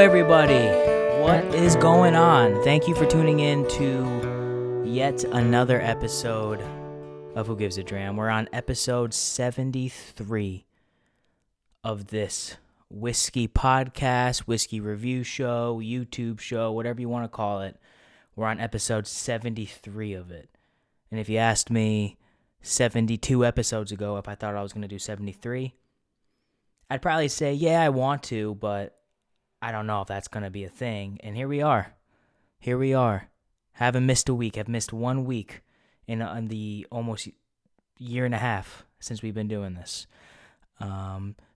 everybody. What is going on? Thank you for tuning in to yet another episode of Who Gives a Dram. We're on episode 73 of this whiskey podcast, whiskey review show, YouTube show, whatever you want to call it. We're on episode 73 of it. And if you asked me 72 episodes ago if I thought I was going to do 73, I'd probably say, yeah, I want to, but I don't know if that's going to be a thing. And here we are. Haven't missed a week. I've missed 1 week in the almost year and a half since we've been doing this.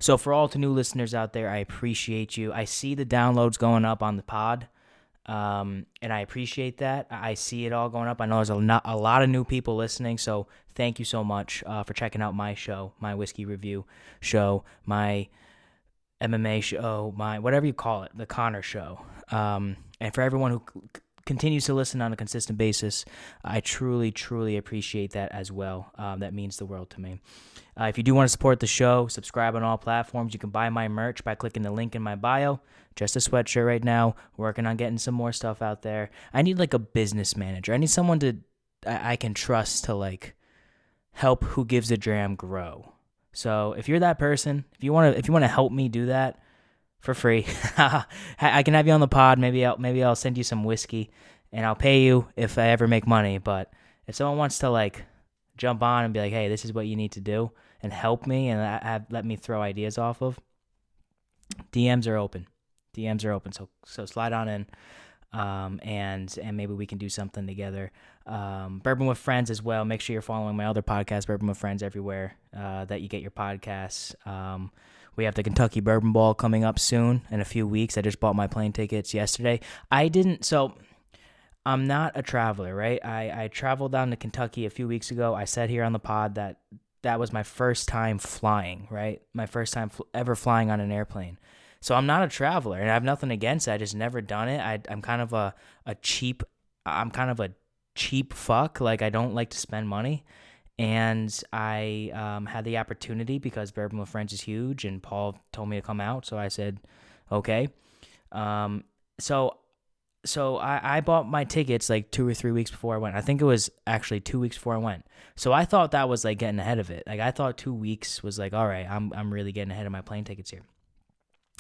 So for all the new listeners out there, I appreciate you. I see the downloads going up on the pod, and I appreciate that. I see it all going up. I know there's a lot of new people listening, so thank you so much for checking out my show, my whiskey review show, my MMA show, my whatever you call it, the Connor show. And for everyone who continues to listen on a consistent basis, I truly, truly appreciate that as well. That means the world to me. If you do want to support the show, subscribe on all platforms. You can buy my merch by clicking the link in my bio. Just a sweatshirt right now. Working on getting some more stuff out there. I need like a business manager. I need someone I can trust to like help Who Gives a Dram grow. So if you're that person, if you want to help me do that for free, I can have you on the pod. Maybe I'll send you some whiskey, and I'll pay you if I ever make money. But if someone wants to like jump on and be like, hey, this is what you need to do, and help me and let me throw ideas off of, DMs are open. So slide on in, and maybe we can do something together. Bourbon with Friends as well. Make sure you're following my other podcast, Bourbon with Friends, everywhere that you get your podcasts. We have the Kentucky Bourbon Ball coming up soon in a few weeks. I just bought my plane tickets yesterday. I'm not a traveler, right? I traveled down to Kentucky a few weeks ago. I said here on the pod that was my first time flying, right? My first time ever flying on an airplane. So I'm not a traveler, and I have nothing against it. I just never done it. I'm kind of a cheap fuck. Like, I don't like to spend money. And I had the opportunity because Bourbon with Friends is huge, and Paul told me to come out. So I said, okay. So I bought my tickets like 2 or 3 weeks before I went. I think it was actually 2 weeks before I went. So I thought that was like getting ahead of it. Like, I thought 2 weeks was like, all right, I'm really getting ahead of my plane tickets here.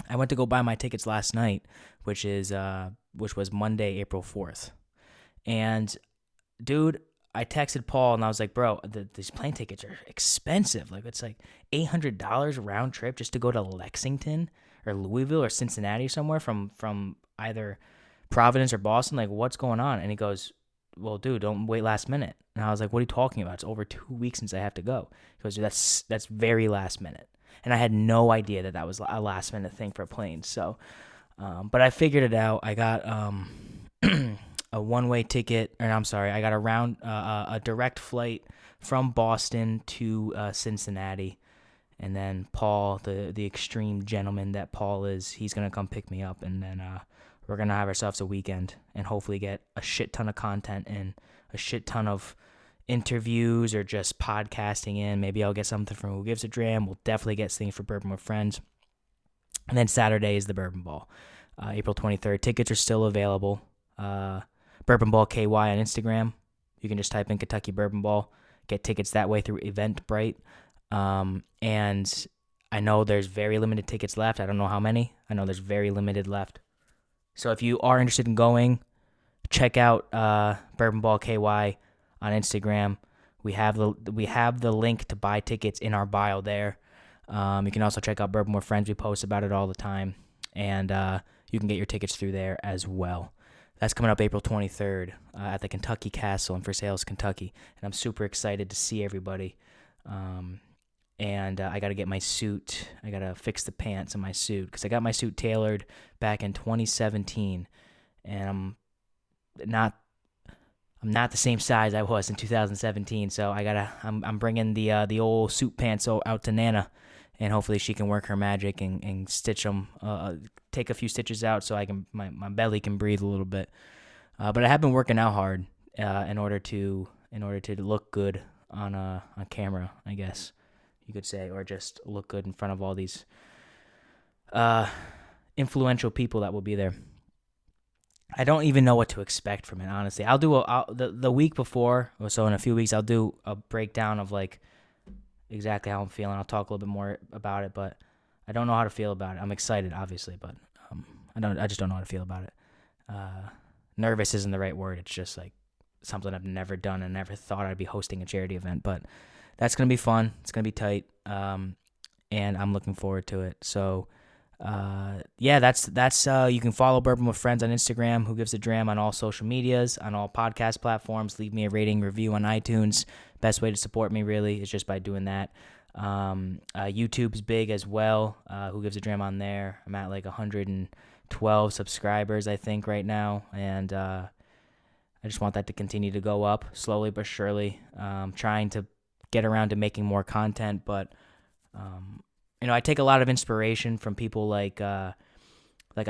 I went to go buy my tickets last night, which was Monday, April 4th. And dude, I texted Paul and I was like, bro, these plane tickets are expensive. Like, it's like $800 round trip just to go to Lexington or Louisville or Cincinnati somewhere from either Providence or Boston. Like, what's going on? And he goes, well, dude, don't wait last minute. And I was like, what are you talking about? It's over 2 weeks since I have to go. He goes, that's very last minute. And I had no idea that was a last minute thing for planes. So, but I figured it out. I got a one-way ticket, I got a direct flight from Boston to Cincinnati, and then Paul, the extreme gentleman that Paul is, he's gonna come pick me up, and then we're gonna have ourselves a weekend and hopefully get a shit ton of content and a shit ton of interviews or just podcasting in. Maybe I'll get something from Who Gives a Dram. We'll definitely get things for Bourbon with Friends. And then Saturday is the Bourbon Ball, April 23rd. Tickets are still available. Bourbon Ball KY on Instagram. You can just type in Kentucky Bourbon Ball. Get tickets that way through Eventbrite. And I know there's very limited tickets left. I don't know how many. I know there's very limited left. So if you are interested in going, check out Bourbon Ball KY on Instagram. We have the link to buy tickets in our bio there. You can also check out Bourbon with Friends. We post about it all the time. And you can get your tickets through there as well. That's coming up April 23rd at the Kentucky Castle in Versailles, Kentucky. And I'm super excited to see everybody. And I got to get my suit. I got to fix the pants on my suit because I got my suit tailored back in 2017. And I'm not the same size I was in 2017. So I'm bringing the old suit pants out to Nana. And hopefully she can work her magic and stitch them, take a few stitches out so my belly can breathe a little bit. But I have been working out hard in order to look good on camera, I guess you could say, or just look good in front of all these influential people that will be there. I don't even know what to expect from it, honestly. I'll do the week before, or so in a few weeks, I'll do a breakdown of like exactly how I'm feeling. I'll talk a little bit more about it, but I don't know how to feel about it. I'm excited, obviously, but I just don't know how to feel about it. Nervous isn't the right word. It's just like something I've never done and never thought I'd be hosting a charity event, but that's going to be fun. It's going to be tight. And I'm looking forward to it. So, yeah, that's you can follow Bourbon with Friends on Instagram, Who Gives a Dram on all social medias, on all podcast platforms. Leave me a rating, review on iTunes. Best way to support me really is just by doing that. YouTube's big as well. Who Gives a Dram on there. I'm at like 112 subscribers, I think, right now, and I just want that to continue to go up slowly but surely. Trying to get around to making more content, but I take a lot of inspiration from people like I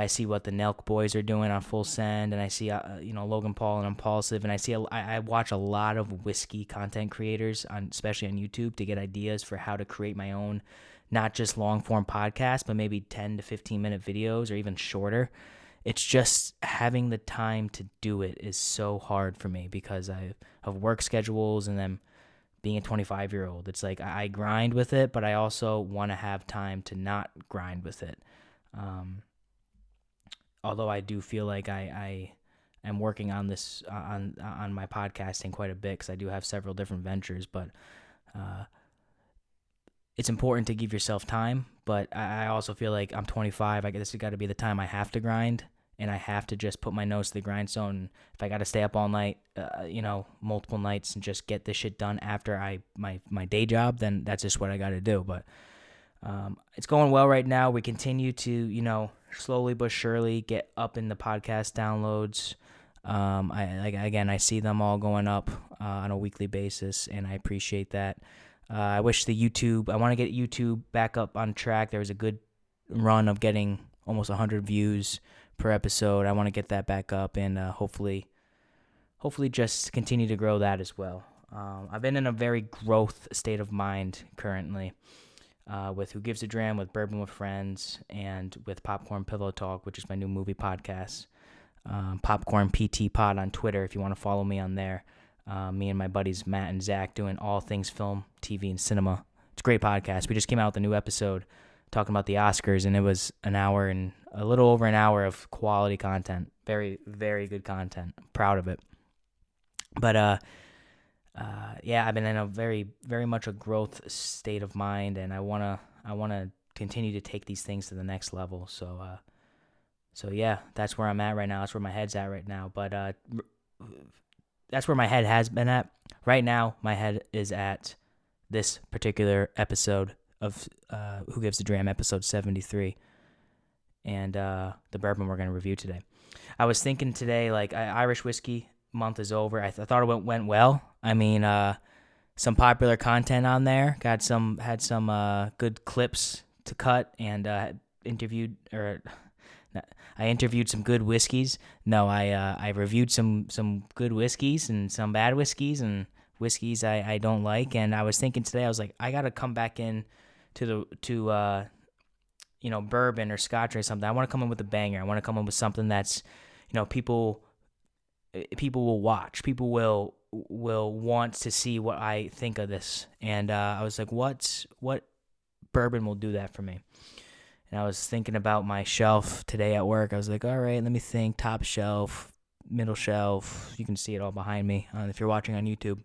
see what the Nelk boys are doing on Full Send, and I see Logan Paul and Impulsive, and I watch a lot of whiskey content creators especially on YouTube to get ideas for how to create my own, not just long form podcasts, but maybe 10 to 15 minute videos or even shorter. It's just having the time to do it is so hard for me because I have work schedules and then being a 25-year-old. It's like I grind with it, but I also want to have time to not grind with it. Although I do feel like I am working on this on my podcasting quite a bit because I do have several different ventures, but it's important to give yourself time. But I also feel like I'm 25. This has got to be the time I have to grind, and I have to just put my nose to the grindstone. If I got to stay up all night, multiple nights, and just get this shit done after my day job, then that's just what I got to do. But it's going well right now. We continue to, slowly but surely get up in the podcast downloads. I see them all going up on a weekly basis, and I appreciate that. I wish I want to get YouTube back up on track. There was a good run of getting almost 100 views per episode. I want to get that back up and hopefully just continue to grow that as well. I've been in a very growth state of mind currently with Who Gives a Dram, with Bourbon with Friends, and with Popcorn Pillow Talk, which is my new movie podcast. Popcorn PT Pod on Twitter if you want to follow me on there. Me and my buddies Matt and Zach doing all things film, TV, and cinema. It's a great podcast. We just came out with a new episode talking about the Oscars, and it was a little over an hour of quality content. Very, very good content. I'm proud of it. But I've been in a very, very much a growth state of mind, and I wanna continue to take these things to the next level. So yeah, that's where I'm at right now. That's where my head's at right now. But that's where my head has been at. Right now, my head is at this particular episode of Who Gives a Dram, episode 73, and the bourbon we're going to review today. I was thinking today, like, Irish whiskey month is over. I thought it went well. I mean, some popular content on there. Had some good clips to cut, and I interviewed some good whiskeys. No, I reviewed some good whiskeys and some bad whiskeys and whiskeys I don't like. And I was thinking today, I was like, I got to come back in to bourbon or scotch or something. I want to come in with a banger. I want to come in with something that's, people will watch. People will want to see what I think of this. And I was like, what bourbon will do that for me? And I was thinking about my shelf today at work. I was like, all right, let me think. Top shelf, middle shelf. You can see it all behind me if you're watching on YouTube.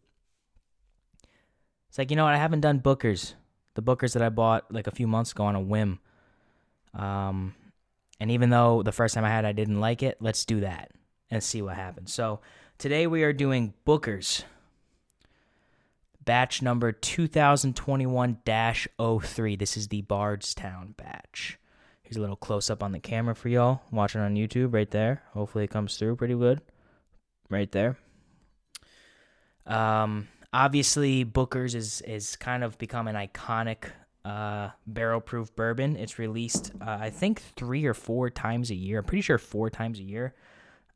It's like, I haven't done Bookers. The Bookers that I bought like a few months ago on a whim. And even though the first time I didn't like it, let's do that and see what happens. So today we are doing Bookers. Batch number 2021-03. This is the Bardstown batch. Here's a little close-up on the camera for y'all watching on YouTube right there. Hopefully it comes through pretty good. Right there. Obviously, Bookers is kind of become an iconic barrel-proof bourbon. It's released, I think, 3 or 4 times a year. I'm pretty sure 4 times a year.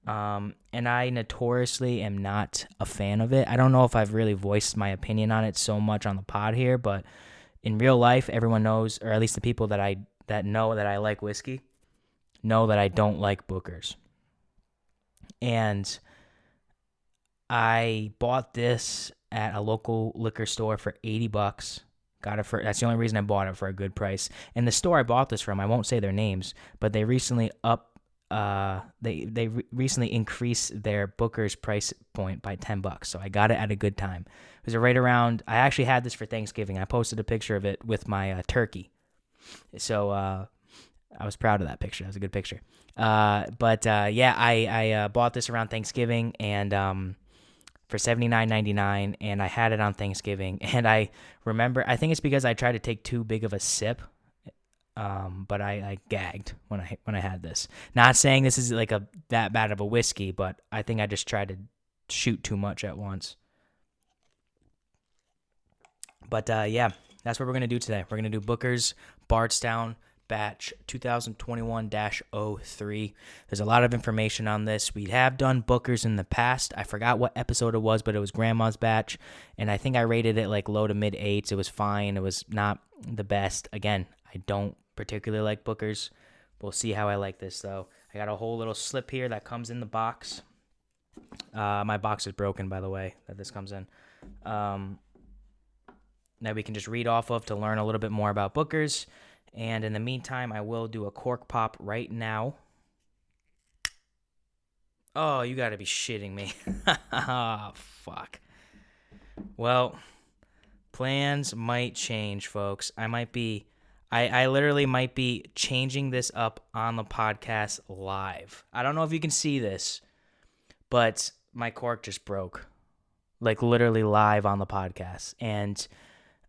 And I notoriously am not a fan of it. I don't know if I've really voiced my opinion on it so much on the pod here, but in real life, everyone knows, or at least the people that know that I like whiskey. know that I don't like Bookers. And I bought this at a local liquor store for $80. Got it for, that's the only reason I bought it, for a good price. And the store I bought this from, I won't say their names, but they recently recently increased their Booker's price point by $10. So I got it at a good time. It was right around, I actually had this for Thanksgiving. I posted a picture of it with my turkey. So I was proud of that picture. That was a good picture. Yeah, I bought this around Thanksgiving, and for $79.99, and I had it on Thanksgiving. And I remember, I think it's because I tried to take too big of a sip, but I gagged when I had this. Not saying this is like that bad of a whiskey, but I think I just tried to shoot too much at once. But yeah, that's what we're gonna do today. We're gonna do Booker's Bardstown Batch 2021-03. There's a lot of information on this. We have done Bookers in the past. I forgot what episode it was, but it was Grandma's Batch, and I think I rated it like low to mid 8s. It was fine. It was not the best. Again, I don't particularly like Bookers. We'll see how I like this, though. I got a whole little slip here that comes in the box. My box is broken, by the way, that this comes in. That we can just read off of to learn a little bit more about Bookers. And in the meantime, I will do a cork pop right now. Oh, you gotta be shitting me. Oh, fuck. Well, plans might change, folks. I literally might be changing this up on the podcast live. I don't know if you can see this, but my cork just broke. Like, literally live on the podcast. And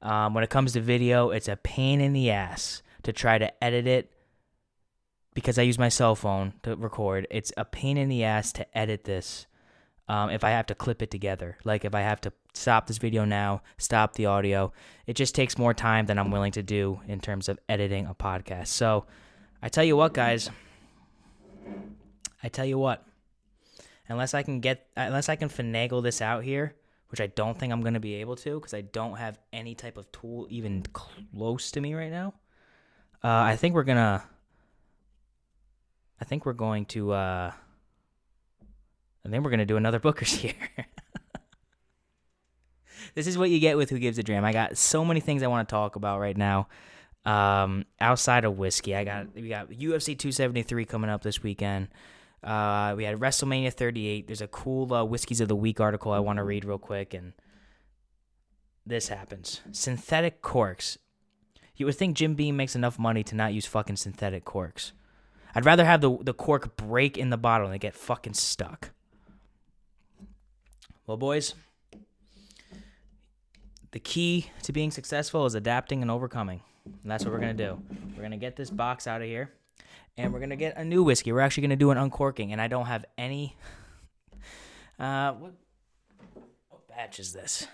when it comes to video, it's a pain in the ass to try to edit it because I use my cell phone to record. It's a pain in the ass to edit this if I have to clip it together. Like, if I have to stop this video now, stop the audio, it just takes more time than I'm willing to do in terms of editing a podcast. So I tell you what, guys. Unless I can finagle this out here, which I don't think I'm going to be able to because I don't have any type of tool even close to me right now. I think we're going to do another Bookers here. This is what you get with Who Gives a Dram. I got so many things I want to talk about right now. Outside of whiskey, we got UFC 273 coming up this weekend. We had WrestleMania 38. There's a cool Whiskeys of the Week article I want to read real quick, and this happens. Synthetic corks. You would think Jim Beam makes enough money to not use fucking synthetic corks. I'd rather have the cork break in the bottle than get fucking stuck. Well, boys, the key to being successful is adapting and overcoming. And that's what we're going to do. We're going to get this box out of here, and we're going to get a new whiskey. We're actually going to do an uncorking, and I don't have any... What batch is this?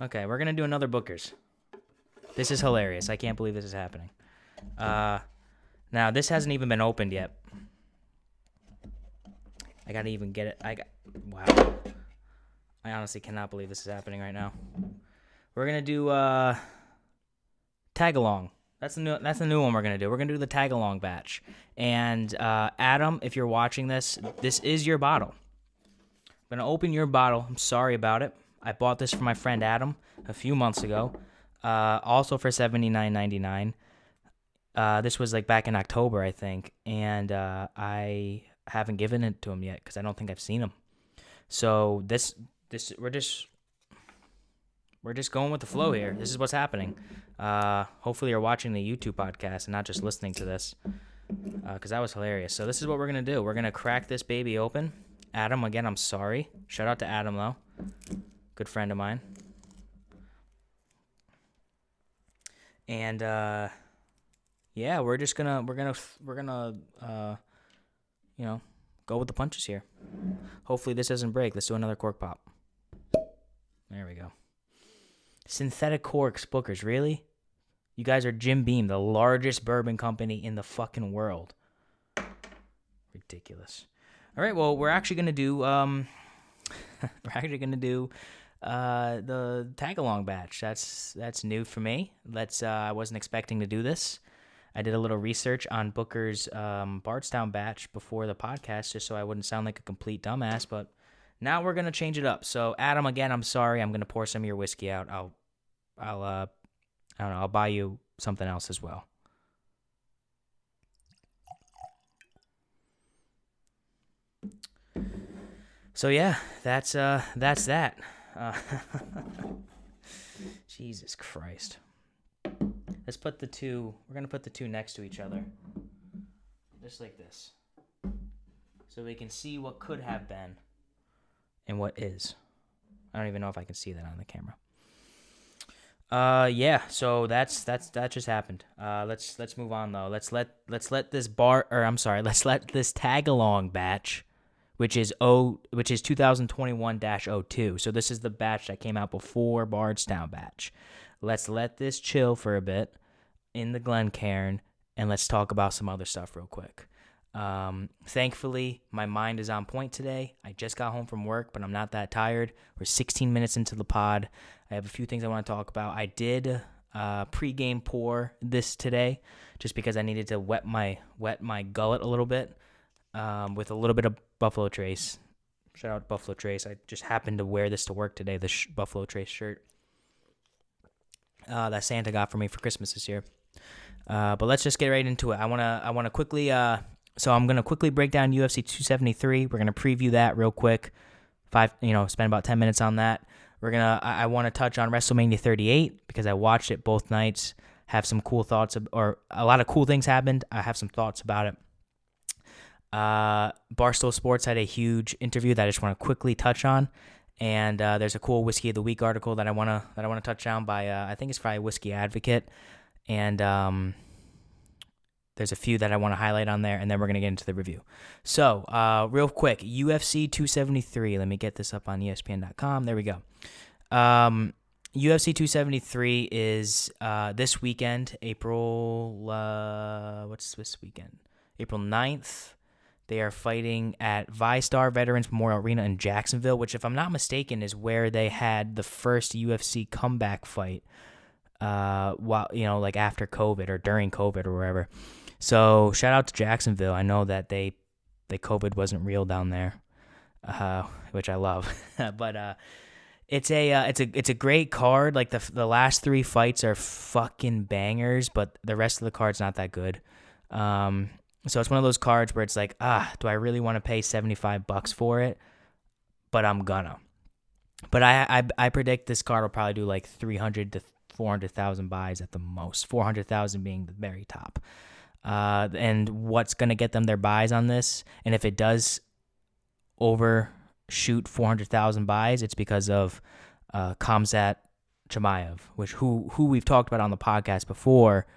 Okay, we're going to do another Bookers. This is hilarious. I can't believe this is happening. Now, this hasn't even been opened yet. I got to even get it. Wow. I honestly cannot believe this is happening right now. We're going to do Tagalong. That's the new one we're going to do. We're going to do the Tagalong Batch. And Adam, if you're watching this, this is your bottle. I'm going to open your bottle. I'm sorry about it. I bought this for my friend Adam a few months ago, also for $79.99. This was like back in October, I think, and I haven't given it to him yet because I don't think I've seen him. So we're just going with the flow here. This is what's happening. Hopefully you're watching the YouTube podcast and not just listening to this, because that was hilarious. So this is what we're gonna do. We're gonna crack this baby open. Adam, again, I'm sorry. Shout out to Adam though. Good friend of mine. And yeah, we're gonna go with the punches here. Hopefully this doesn't break. Let's do another cork pop. There we go. Synthetic corks, Bookers, really? You guys are Jim Beam, the largest bourbon company in the fucking world. Ridiculous. All right, well, we're actually gonna do the Tagalong Batch. That's new for me. I wasn't expecting to do this. I did a little research on Booker's Bardstown Batch before the podcast, just so I wouldn't sound like a complete dumbass. But now we're gonna change it up. So Adam, again, I'm sorry. I'm gonna pour some of your whiskey out. I don't know. I'll buy you something else as well. So yeah, that's that. Uh, Jesus Christ. Let's put the two. We're gonna put the two next to each other, just like this, so we can see what could have been and what is. I don't even know if I can see that on the camera. Yeah. So that just happened. Let's move on though. Let's let this let's let this tag-along batch, which is 2021-02. So this is the batch that came out before Bardstown Batch. Let's let this chill for a bit in the Glencairn, and let's talk about some other stuff real quick. Thankfully, my mind is on point today. I just got home from work, but I'm not that tired. We're 16 minutes into the pod. I have a few things I want to talk about. I did pregame pour this today just because I needed to wet my gullet a little bit with a little bit of Buffalo Trace. Shout out to Buffalo Trace. I just happened to wear this to work today, the Buffalo Trace shirt that Santa got for me for Christmas this year. But let's just get right into it. I wanna quickly. So I'm gonna quickly break down UFC 273. We're gonna preview that real quick. Spend about 10 minutes on that. I want to touch on WrestleMania 38 because I watched it both nights. Have some cool thoughts, or a lot of cool things happened. I have some thoughts about it. Barstool Sports had a huge interview that I just want to quickly touch on, and there's a cool Whiskey of the Week article that I want to touch on by I think it's probably Whiskey Advocate, and there's a few that I want to highlight on there, and then we're gonna get into the review. So real quick, UFC 273. Let me get this up on ESPN.com. There we go. UFC 273 is this weekend, what's this weekend? April 9th. They are fighting at ViStar Veterans Memorial Arena in Jacksonville, which, if I'm not mistaken, is where they had the first UFC comeback fight, like after COVID or during COVID or wherever. So shout out to Jacksonville. I know that the COVID wasn't real down there, which I love. But it's a great card. Like the last three fights are fucking bangers, but the rest of the card's not that good. So it's one of those cards where it's like, do I really want to pay $75 for it? But I'm gonna. But I predict this card will probably do like 300 to 400,000 buys at the most. 400,000 being the very top. And what's gonna get them their buys on this? And if it does overshoot 400,000 buys, it's because of Khamzat Chimaev, who we've talked about on the podcast before.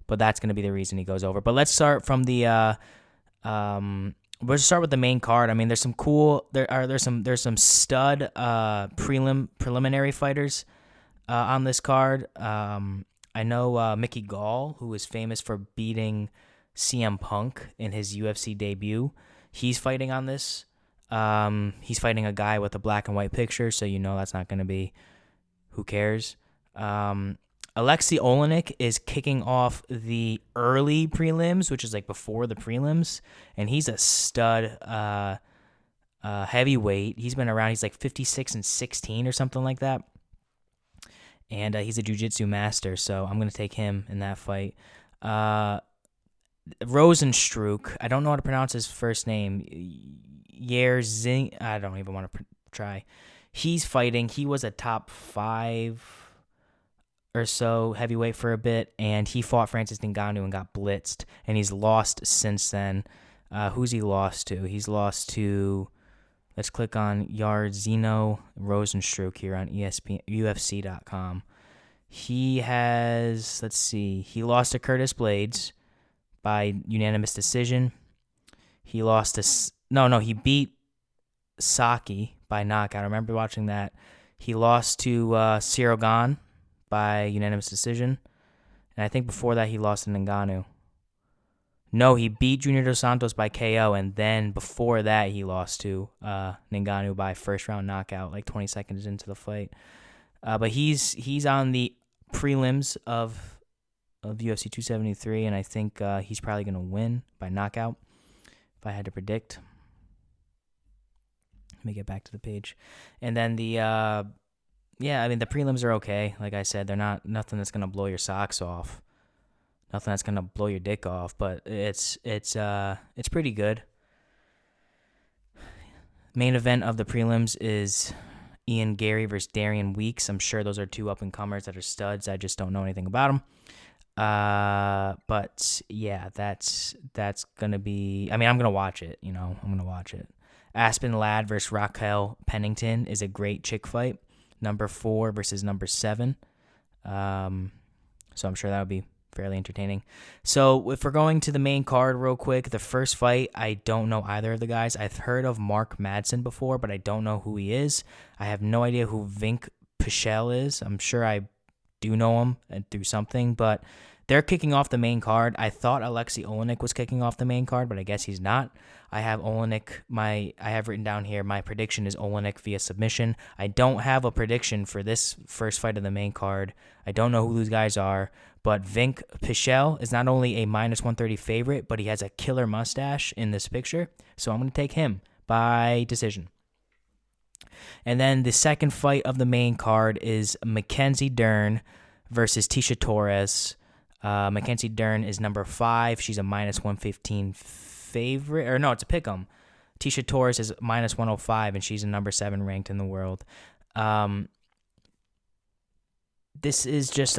But that's going to be the reason he goes over. But let's start from the we'll start with the main card. I mean, there's some stud preliminary fighters on this card. I know Mickey Gall, who is famous for beating CM Punk in his UFC debut. He's fighting on this. He's fighting a guy with a black and white picture, so that's not going to be who cares. Alexei Olenek is kicking off the early prelims, which is like before the prelims, and he's a stud heavyweight. He's been around. He's like 56-16 or something like that, and he's a jiu-jitsu master, so I'm going to take him in that fight. Rosenstruck, I don't know how to pronounce his first name. Yerzing, I don't even want to try. He's fighting. He was a top 5 or so heavyweight for a bit, and he fought Francis Ngannou and got blitzed, and he's lost since then. Who's he lost to? He's lost to, let's click on Jairzinho Rosenstruck here on UFC.com. He has, he lost to Curtis Blades by unanimous decision. He lost to, he beat Saki by knockout. I remember watching that. He lost to Cyril Gane by unanimous decision. And I think before that he lost to Ngannou. No, he beat Junior Dos Santos by KO, and then before that he lost to Ngannou by first round knockout, like 20 seconds into the fight. But he's on the prelims of of UFC 273, and I think he's probably going to win by knockout, if I had to predict. Let me get back to the page. And then the prelims are okay. Like I said, they're not nothing that's going to blow your socks off. Nothing that's going to blow your dick off, but it's pretty good. Main event of the prelims is Ian Gary versus Darian Weeks. I'm sure those are two up-and-comers that are studs. I just don't know anything about them. But yeah, that's going to be... I mean, I'm going to watch it, I'm going to watch it. Aspen Ladd versus Raquel Pennington is a great chick fight. Number 4 versus number 7. So I'm sure that would be fairly entertaining. So if we're going to the main card real quick, the first fight, I don't know either of the guys. I've heard of Mark Madsen before, but I don't know who he is. I have no idea who Vink Pichel is. I'm sure I do know him through something, but they're kicking off the main card. I thought Alexei Olenek was kicking off the main card, but I guess he's not. I have Olenek, I have written down here, my prediction is Olenek via submission. I don't have a prediction for this first fight of the main card. I don't know who these guys are, but Vink Pichel is not only a minus 130 favorite, but he has a killer mustache in this picture, so I'm going to take him by decision. And then the second fight of the main card is Mackenzie Dern versus Tisha Torres. Mackenzie Dern is number 5. She's a minus 115 favorite. Or no, it's a pick'em. Tisha Torres is minus 105, and she's a number 7 ranked in the world. This is just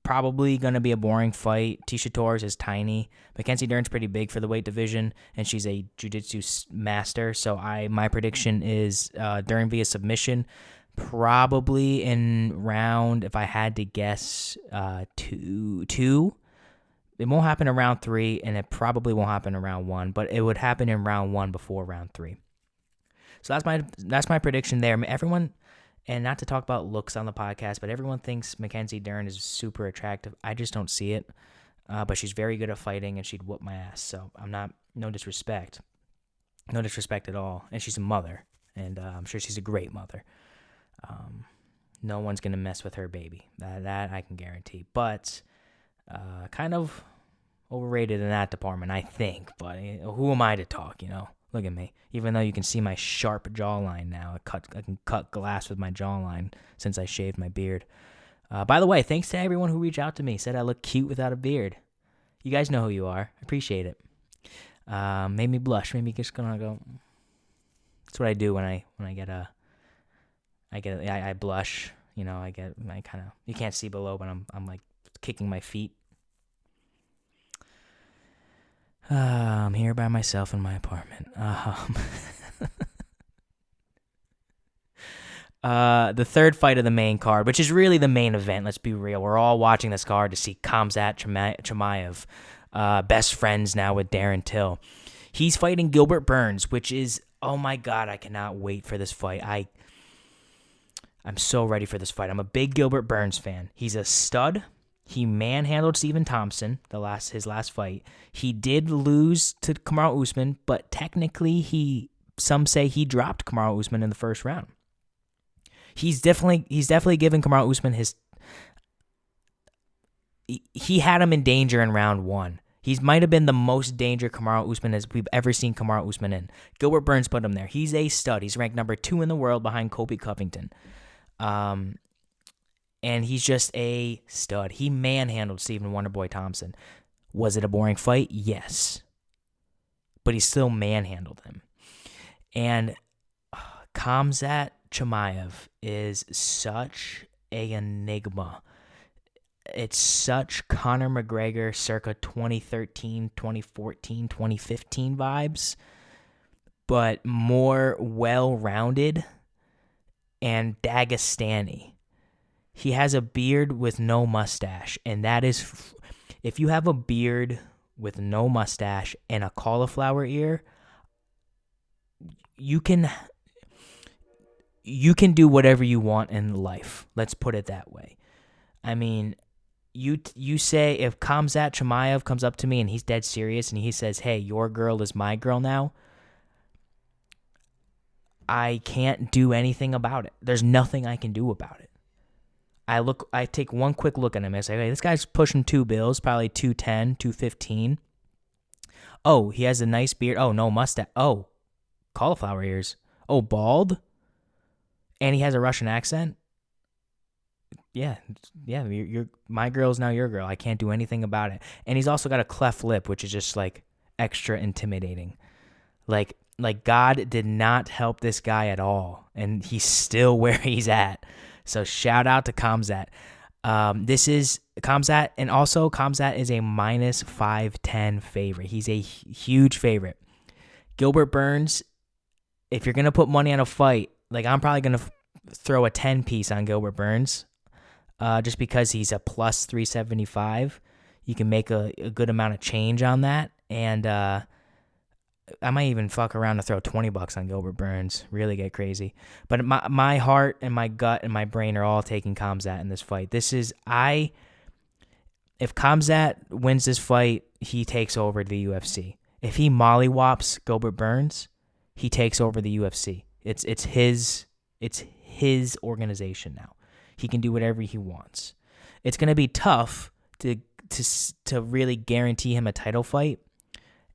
probably going to be a boring fight. Tisha Torres is tiny. Mackenzie Dern's pretty big for the weight division, and she's a jiu-jitsu master. So my prediction is Dern via submission, probably in round, if I had to guess, 2. It won't happen in round 3, and it probably won't happen in round 1, but it would happen in round 1 before round 3. So that's my prediction there. Everyone... And not to talk about looks on the podcast, but everyone thinks Mackenzie Dern is super attractive. I just don't see it. But she's very good at fighting, and she'd whoop my ass. So I'm not, no disrespect. No disrespect at all. And she's a mother, and I'm sure she's a great mother. No one's going to mess with her baby. That I can guarantee. But kind of overrated in that department, I think. But who am I to talk, Look at me. Even though you can see my sharp jawline now, I can cut glass with my jawline since I shaved my beard. By the way, thanks to everyone who reached out to me, said I look cute without a beard. You guys know who you are. I appreciate it. Made me blush. Made me just gonna go. That's what I do when I blush. I kind of, you can't see below, but I'm like kicking my feet. I'm here by myself in my apartment. The third fight of the main card, which is really the main event, let's be real. We're all watching this card to see Khamzat Chimaev, best friends now with Darren Till. He's fighting Gilbert Burns, which is, oh my God, I cannot wait for this fight. I'm so ready for this fight. I'm a big Gilbert Burns fan. He's a stud. He manhandled Stephen Thompson his last fight. He did lose to Kamaru Usman, but technically some say he dropped Kamaru Usman in the first round. He's definitely given Kamaru Usman he had him in danger in round 1. He might have been the most danger Kamaru Usman we've ever seen Kamaru Usman in. Gilbert Burns put him there. He's a stud. He's ranked number 2 in the world behind Colby Covington. And he's just a stud. He manhandled Stephen Wonderboy Thompson. Was it a boring fight? Yes. But he still manhandled him. And Khamzat Chimaev is such an enigma. It's such Conor McGregor circa 2013, 2014, 2015 vibes, but more well-rounded and Dagestani. He has a beard with no mustache, and that is, if you have a beard with no mustache and a cauliflower ear, you can do whatever you want in life. Let's put it that way. I mean, you say, if Khamzat Chimaev comes up to me and he's dead serious and he says, hey, your girl is my girl now, I can't do anything about it. There's nothing I can do about it. I take one quick look at him and say, hey, this guy's pushing 2 bills, probably 210, 215. Oh, he has a nice beard. Oh, no mustache. Oh, cauliflower ears. Oh, bald. And he has a Russian accent. Yeah. You're my girl's now your girl. I can't do anything about it. And he's also got a cleft lip, which is just like extra intimidating. Like God did not help this guy at all, and he's still where he's at. So shout out to Kamzat. This is Kamzat, and also Kamzat is a minus 510 favorite. He's a huge favorite. Gilbert Burns, if you're going to put money on a fight, like I'm probably going to throw a 10 piece on Gilbert Burns just because he's a plus 375. You can make a good amount of change on that, and I might even fuck around to throw $20 on Gilbert Burns. Really get crazy. But my heart and my gut and my brain are all taking Kamzat in this fight. If Kamzat wins this fight, he takes over the UFC. If he mollywops Gilbert Burns, he takes over the UFC. It's his organization now. He can do whatever he wants. It's gonna be tough to really guarantee him a title fight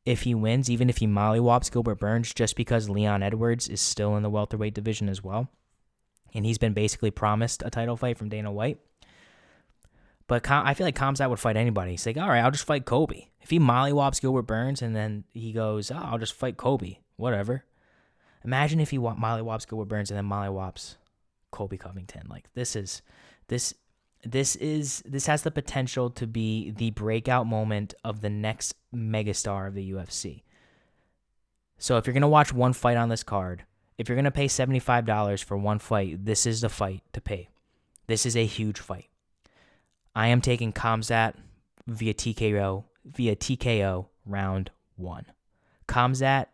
if he wins, even if he mollywops Gilbert Burns, just because Leon Edwards is still in the welterweight division as well. And he's been basically promised a title fight from Dana White. But I feel like Kamzat would fight anybody. He's like, all right, I'll just fight Kobe. If he mollywops Gilbert Burns and then he goes, I'll just fight Kobe, whatever. Imagine if he mollywops Gilbert Burns and then mollywops Kobe Covington. Like this has the potential to be the breakout moment of the next megastar of the UFC. So if you're going to watch one fight on this card, if you're going to pay $75 for one fight, this is the fight to pay. This is a huge fight. I am taking Kamzat via TKO round 1. Kamzat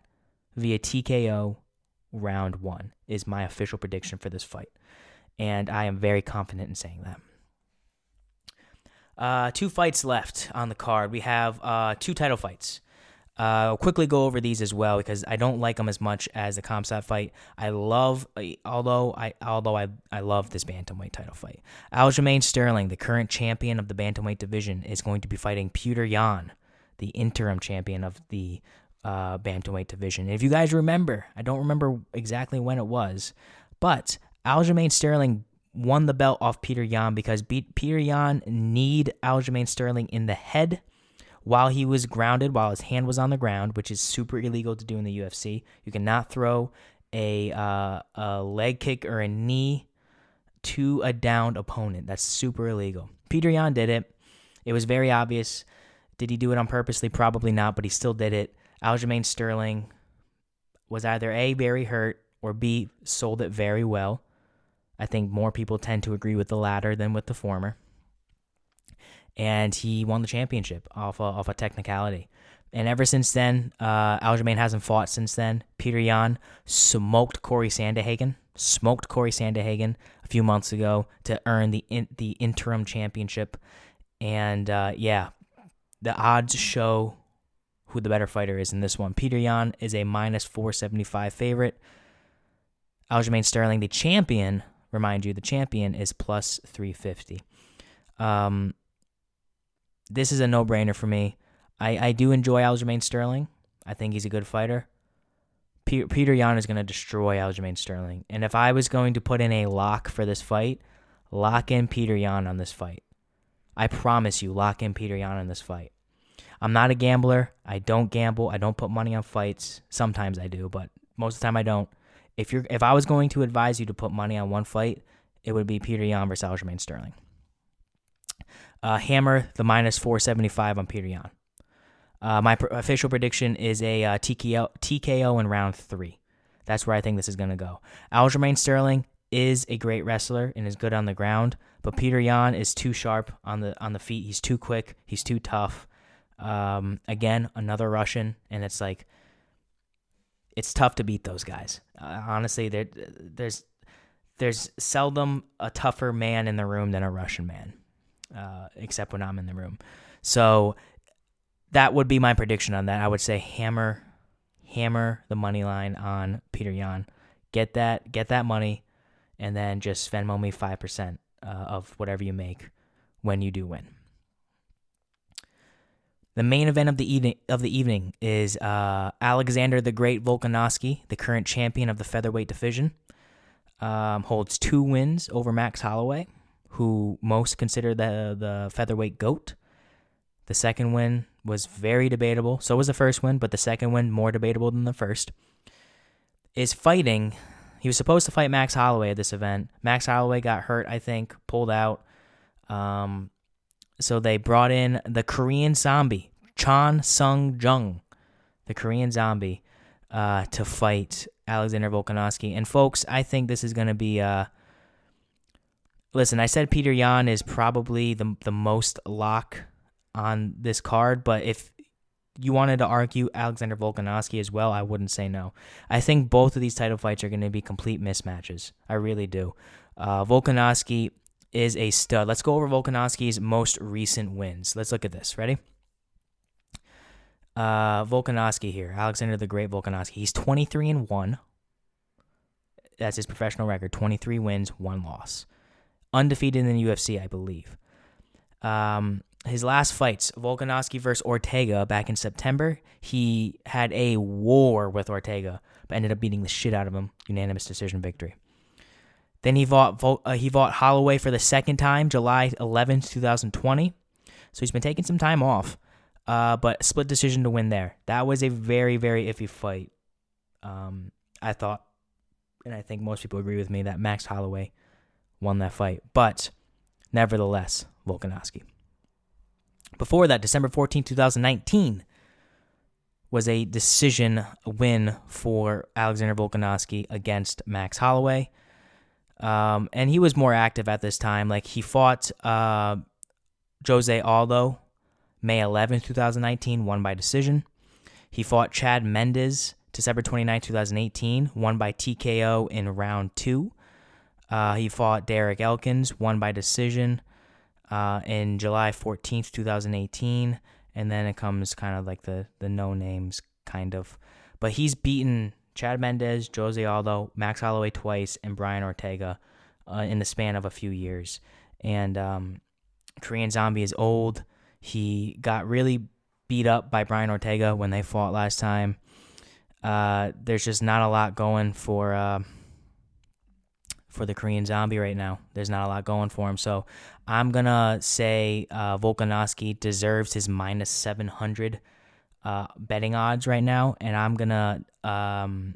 via TKO round 1 is my official prediction for this fight. And I am very confident in saying that. 2 fights left on the card. We have 2 title fights. I'll quickly go over these as well because I don't like them as much as the Kamzat fight. Although I love this bantamweight title fight. Aljamain Sterling, the current champion of the bantamweight division, is going to be fighting Petr Yan, the interim champion of the bantamweight division. And if you guys remember, I don't remember exactly when it was, but Aljamain Sterling won the belt off Petr Yan because Petr Yan kneed Aljamain Sterling in the head while he was grounded, while his hand was on the ground, which is super illegal to do in the UFC. You cannot throw a leg kick or a knee to a downed opponent. That's super illegal. Petr Yan did it. It was very obvious. Did he do it on purposely? Probably not, but he still did it. Aljamain Sterling was either A, very hurt, or B, sold it very well. I think more people tend to agree with the latter than with the former. And he won the championship off a technicality. And ever since then, Aljamain hasn't fought since then. Petr Yan smoked Corey Sandhagen a few months ago to earn the interim championship. And the odds show who the better fighter is in this one. Petr Yan is a minus 475 favorite. Aljamain Sterling, the champion, remind you, the champion is plus 350. This is a no-brainer for me. I do enjoy Aljamain Sterling. I think he's a good fighter. Petr Yan is going to destroy Aljamain Sterling. And if I was going to put in a lock for this fight, lock in Petr Yan on this fight. I promise you, lock in Petr Yan on this fight. I'm not a gambler. I don't gamble. I don't put money on fights. Sometimes I do, but most of the time I don't. If I was going to advise you to put money on one fight, it would be Petr Yan versus Aljamain Sterling. Hammer the minus 475 on Petr Yan. My official prediction is a TKO in round 3. That's where I think this is going to go. Aljamain Sterling is a great wrestler and is good on the ground, but Petr Yan is too sharp on the feet. He's too quick. He's too tough. Again, another Russian, and it's like it's tough to beat those guys. Honestly, there's seldom a tougher man in the room than a Russian man, except when I'm in the room. So that would be my prediction on that. I would say hammer the money line on Petr Yan. Get that money, and then just Venmo me 5%. of whatever you make when you do win. The main event of the evening is Alexander the Great Volkanovski, the current champion of the featherweight division, holds 2 wins over Max Holloway, who most consider the featherweight GOAT. The second win was very debatable. So was the first win, but the second win more debatable than the first. Is fighting. He was supposed to fight Max Holloway at this event. Max Holloway got hurt, I think, pulled out. So they brought in the Korean Zombie, Chan Sung Jung, the Korean Zombie, to fight Alexander Volkanovski. And folks, I think this is going to be. Listen, I said Peter Yan is probably the most lock on this card, but if you wanted to argue Alexander Volkanovski as well, I wouldn't say no. I think both of these title fights are going to be complete mismatches. I really do. Volkanovski is a stud. Let's go over Volkanovski's most recent wins. Let's look at this. Ready? Volkanovski here. Alexander the Great Volkanovski. He's 23-1. That's his professional record. 23 wins, 1 loss. Undefeated in the UFC, I believe. His last fights, Volkanovski versus Ortega back in September. He had a war with Ortega, but ended up beating the shit out of him. Unanimous decision victory. Then he fought Holloway for the second time, July 11th, 2020. So he's been taking some time off, but split decision to win there. That was a very, very iffy fight. I thought, and I think most people agree with me, that Max Holloway won that fight. But nevertheless, Volkanovski. Before that, December 14, 2019, was a decision win for Alexander Volkanovski against Max Holloway. And he was more active at this time. Like, he fought Jose Aldo May 11, 2019, won by decision. He fought Chad Mendes December 29, 2018, won by TKO in round 2. He fought Derek Elkins, won by decision in July 14th, 2018. And then it comes kind of like the no names, kind of. But he's beaten Chad Mendes, Jose Aldo, Max Holloway twice, and Brian Ortega in the span of a few years. And Korean Zombie is old. He got really beat up by Brian Ortega when they fought last time. There's just not a lot going for the Korean Zombie right now. There's not a lot going for him. So I'm going to say Volkanovski deserves his minus 700 betting odds right now. And I'm going to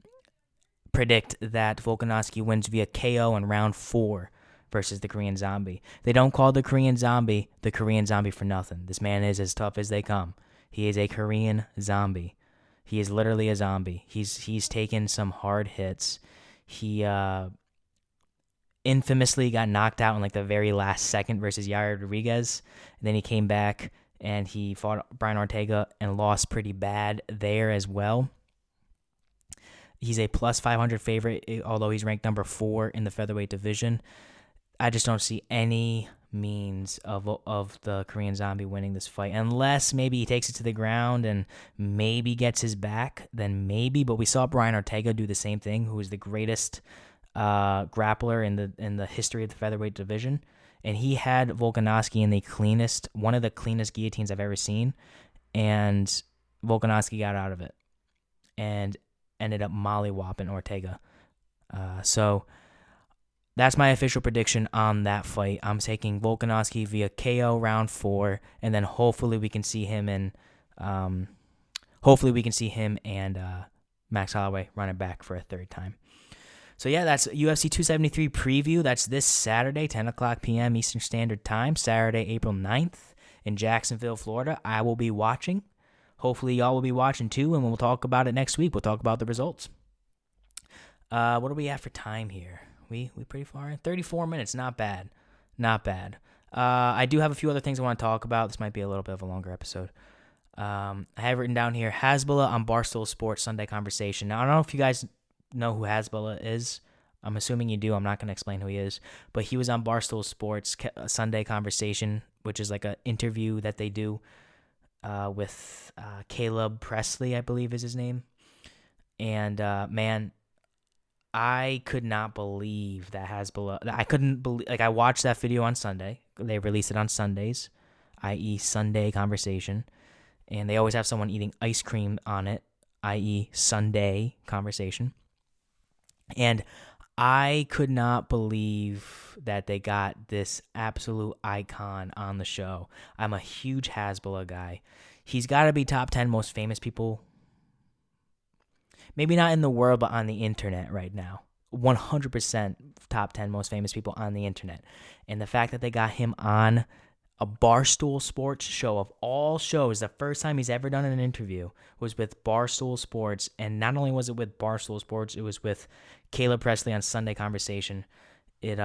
predict that Volkanovski wins via KO in round 4 versus the Korean Zombie. They don't call the Korean Zombie for nothing. This man is as tough as they come. He is a Korean Zombie. He is literally a zombie. He's taken some hard hits. He infamously got knocked out in like the very last second versus Yair Rodriguez. And then he came back and he fought Brian Ortega and lost pretty bad there as well. He's a plus 500 favorite, although he's ranked number 4 in the featherweight division. I just don't see any means of the Korean Zombie winning this fight, unless maybe he takes it to the ground and maybe gets his back, then maybe. But we saw Brian Ortega do the same thing, who is the greatest grappler in the history of the featherweight division, and he had Volkanovski in one of the cleanest guillotines I've ever seen, and Volkanovski got out of it and ended up mollywopping Ortega. So that's my official prediction on that fight. I'm taking Volkanovski via KO round 4, and then hopefully we can see him and Max Holloway running back for a third time. So yeah, that's UFC 273 preview. That's this Saturday, 10 o'clock p.m. Eastern Standard Time, Saturday, April 9th in Jacksonville, Florida. I will be watching. Hopefully y'all will be watching too, and we'll talk about it next week. We'll talk about the results. What do we have for time here? We pretty far in? 34 minutes, not bad. Not bad. I do have a few other things I want to talk about. This might be a little bit of a longer episode. I have written down here, Hasbulla on Barstool Sports Sunday Conversation. Now, I don't know if you guys know who Hasbulla is. I'm assuming you do. I'm not going to explain who he is. But he was on Barstool Sports Sunday Conversation, which is like an interview that they do with Caleb Presley, I believe is his name. And, man, I could not believe that Hasbulla. I couldn't believe. Like, I watched that video on Sunday. They release it on Sundays, i.e., Sunday Conversation, and they always have someone eating ice cream on it, i.e., Sunday Conversation. And I could not believe that they got this absolute icon on the show. I'm a huge Hasbulla guy. He's got to be top 10 most famous people. Maybe not in the world, but on the internet right now. 100% top 10 most famous people on the internet. And the fact that they got him on a Barstool Sports show, of all shows, the first time he's ever done an interview was with Barstool Sports. And not only was it with Barstool Sports, it was with Caleb Presley on Sunday Conversation. It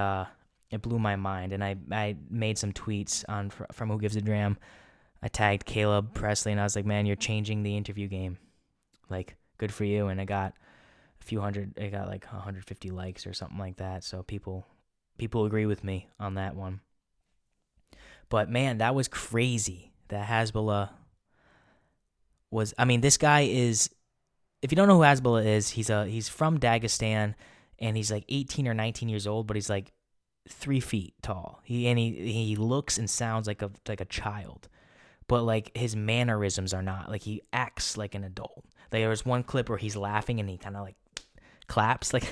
blew my mind. And I made some tweets on from Who Gives a Dram. I tagged Caleb Presley, and I was like, man, you're changing the interview game. Like, good for you. And I got a few hundred, I got like 150 likes or something like that. So people agree with me on that one. But man, that was crazy that Hasbulla was, I mean, this guy is, if you don't know who Hasbulla is, he's from Dagestan, and he's like 18 or 19 years old, but he's like 3 feet tall. He looks and sounds like a child. But like his mannerisms are not, like he acts like an adult. Like there was one clip where he's laughing and he kind of like claps, like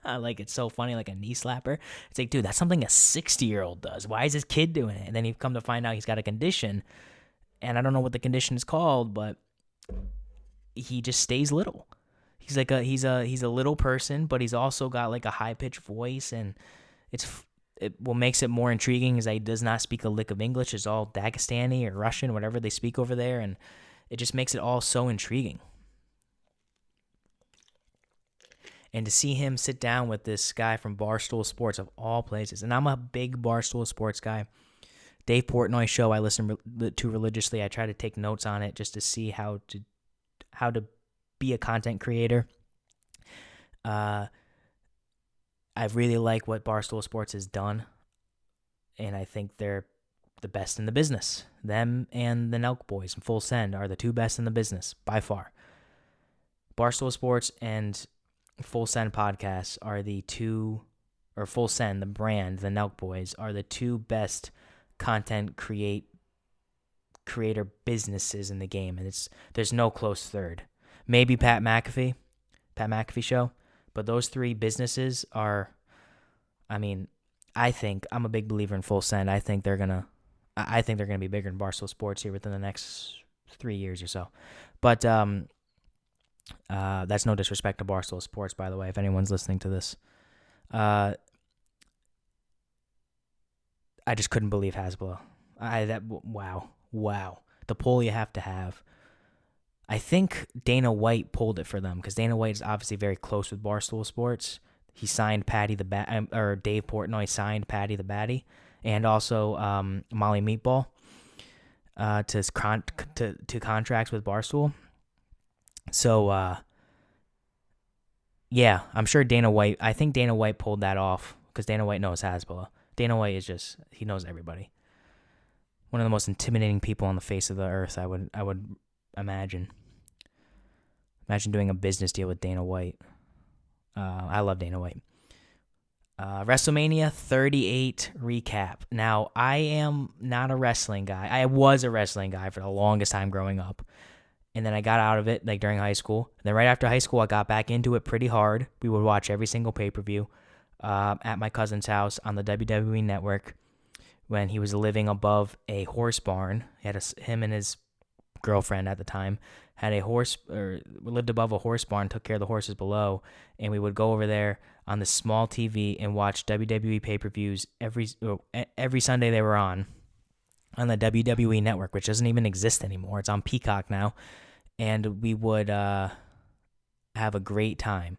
like it's so funny, like a knee slapper. It's like, dude, that's something a 60-year-old does. Why is this kid doing it? And then you come to find out he's got a condition, and I don't know what the condition is called, but he just stays little. He's like he's a little person, but he's also got like a high pitched voice, and what makes it more intriguing is that he does not speak a lick of English. It's all Dagestani or Russian, whatever they speak over there, and it just makes it all so intriguing. And to see him sit down with this guy from Barstool Sports, of all places, and I'm a big Barstool Sports guy. Dave Portnoy's show I listen to religiously. I try to take notes on it just to see how to be a content creator. I really like what Barstool Sports has done, and I think they're the best in the business. Them and the Nelk Boys and Full Send are the two best in the business, by far. Barstool Sports and Full Send podcasts are the two, or Full Send, the brand, the Nelk Boys, are the two best content creator businesses in the game, and there's no close third. Maybe Pat McAfee show. But those three businesses are, I mean, I think I'm a big believer in Full Send. I think they're gonna be bigger than Barstool Sports here within the next 3 years or so. But that's no disrespect to Barstool Sports, by the way, if anyone's listening to this. I just couldn't believe Hasbulla. Wow. The pull you have to have. I think Dana White pulled it for them because Dana White is obviously very close with Barstool Sports. He signed Dave Portnoy signed Patty the Batty, and also Molly Meatball to contracts with Barstool. So yeah, I'm sure Dana White. I think Dana White pulled that off because Dana White knows Hasbulla. Dana White is just, he knows everybody. One of the most intimidating people on the face of the earth, I would imagine. Imagine doing a business deal with Dana White. I love Dana White. WrestleMania 38 recap. Now, I am not a wrestling guy. I was a wrestling guy for the longest time growing up. And then I got out of it like during high school. And then right after high school, I got back into it pretty hard. We would watch every single pay-per-view at my cousin's house on the WWE Network when he was living above a horse barn. He had him and his girlfriend at the time had a horse, or lived above a horse barn, took care of the horses below, and we would go over there on the small TV and watch WWE pay-per-views every Sunday they were on the WWE Network, which doesn't even exist anymore. It's on Peacock now, and we would have a great time.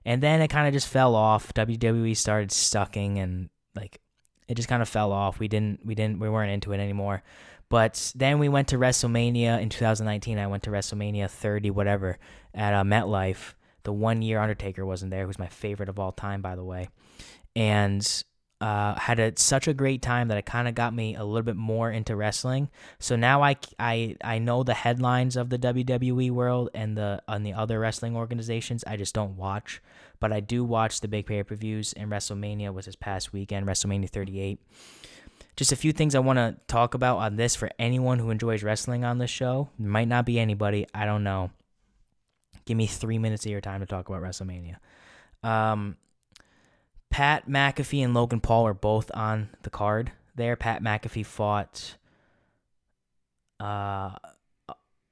And then it kind of just fell off. WWE started sucking, and like it just kind of fell off. We weren't into it anymore. But then we went to WrestleMania in 2019. I went to WrestleMania 30, whatever, at MetLife. The 1 year Undertaker wasn't there, who's my favorite of all time, by the way. And had such a great time that it kind of got me a little bit more into wrestling. So now I know the headlines of the WWE world and the other wrestling organizations. I just don't watch. but I do watch the big pay-per-views, and WrestleMania was this past weekend, WrestleMania 38. Just a few things I want to talk about on this for anyone who enjoys wrestling on this show. Might not be anybody. I don't know. Give me 3 minutes of your time to talk about WrestleMania. Pat McAfee and Logan Paul are both on the card there. Pat McAfee fought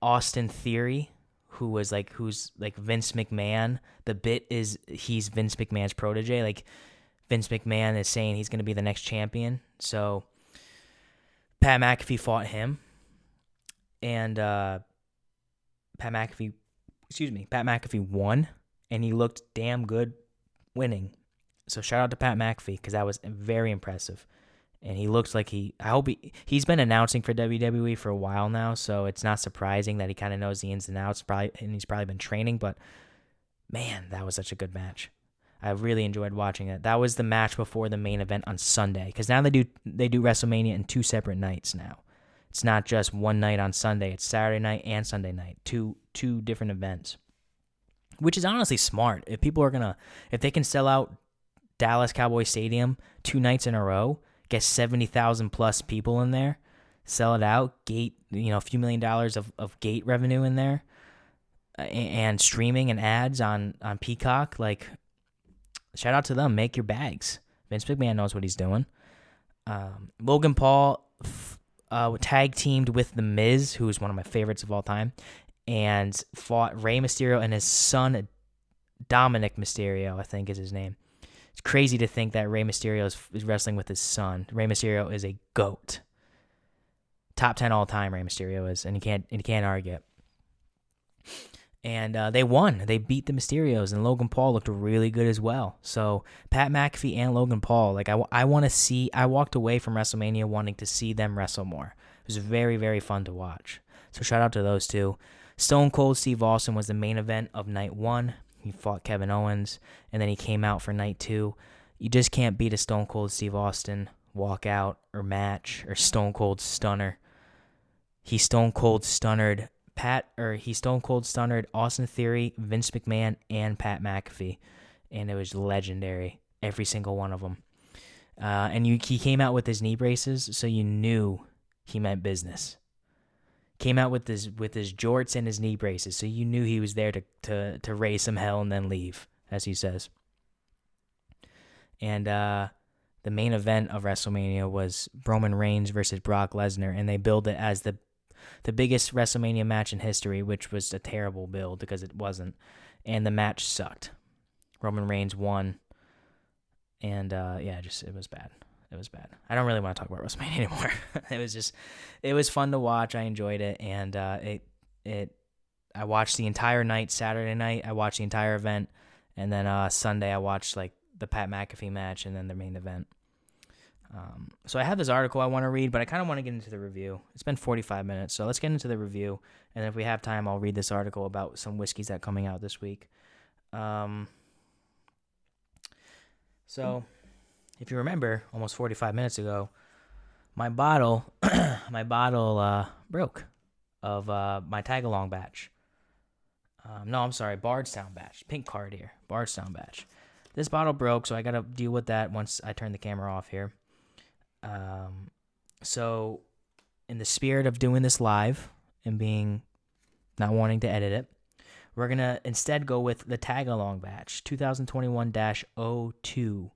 Austin Theory, who's like Vince McMahon. The bit is he's Vince McMahon's protege. Like, Vince McMahon is saying he's going to be the next champion. So Pat McAfee and Pat McAfee won, and he looked damn good winning. So shout out to Pat McAfee, because that was very impressive. And he looks like he's been announcing for WWE for a while now, so it's not surprising that he kind of knows the ins and outs, and he's probably been training, but man, that was such a good match. I really enjoyed watching it. That was the match before the main event on Sunday, because now they do WrestleMania in 2 separate nights now. It's not just one night on Sunday. It's Saturday night and Sunday night. Two different events, which is honestly smart. If they can sell out Dallas Cowboy Stadium 2 nights in a row, get 70,000 plus people in there, sell it out, gate, a few $1 million of gate revenue in there, and streaming and ads on Peacock, like, shout out to them. Make your bags. Vince McMahon knows what he's doing. Logan Paul tag teamed with The Miz, who is one of my favorites of all time, and fought Rey Mysterio and his son, Dominic Mysterio, I think is his name. It's crazy to think that Rey Mysterio is wrestling with his son. Rey Mysterio is a GOAT. Top 10 all time, Rey Mysterio is, and you can't argue it. And they won. They beat the Mysterios, and Logan Paul looked really good as well. So Pat McAfee and Logan Paul, like, I want to see. I walked away from WrestleMania wanting to see them wrestle more. It was very, very fun to watch. So shout out to those two. Stone Cold Steve Austin was the main event of night 1. He fought Kevin Owens, and then he came out for night 2. You just can't beat a Stone Cold Steve Austin walkout or match or Stone Cold Stunner. He Stone Cold Stunnered Austin Theory, Vince McMahon, and Pat McAfee, and it was legendary, every single one of them. And he came out with his knee braces, so you knew he meant business. Came out with his jorts and his knee braces, so you knew he was there to raise some hell and then leave, as he says. And the main event of WrestleMania was Roman Reigns versus Brock Lesnar, and they billed it as the biggest WrestleMania match in history, which was a terrible build because it wasn't, and the match sucked. Roman Reigns won, and it was bad. It was bad. I don't really want to talk about WrestleMania anymore. It was fun to watch. I enjoyed it, and I watched the entire night. Saturday night, I watched the entire event, and then Sunday, I watched like the Pat McAfee match and then the main event. So I have this article I want to read, but I kind of want to get into the review. It's been 45 minutes, so let's get into the review, and if we have time, I'll read this article about some whiskeys that are coming out this week. So, if you remember, almost 45 minutes ago, my bottle broke of my Tagalong Batch. Bardstown Batch. Pink card here. Bardstown Batch. This bottle broke, so I got to deal with that once I turn the camera off here. So, in the spirit of doing this live and not wanting to edit it, we're going to instead go with the Tagalong Batch, 2021-02.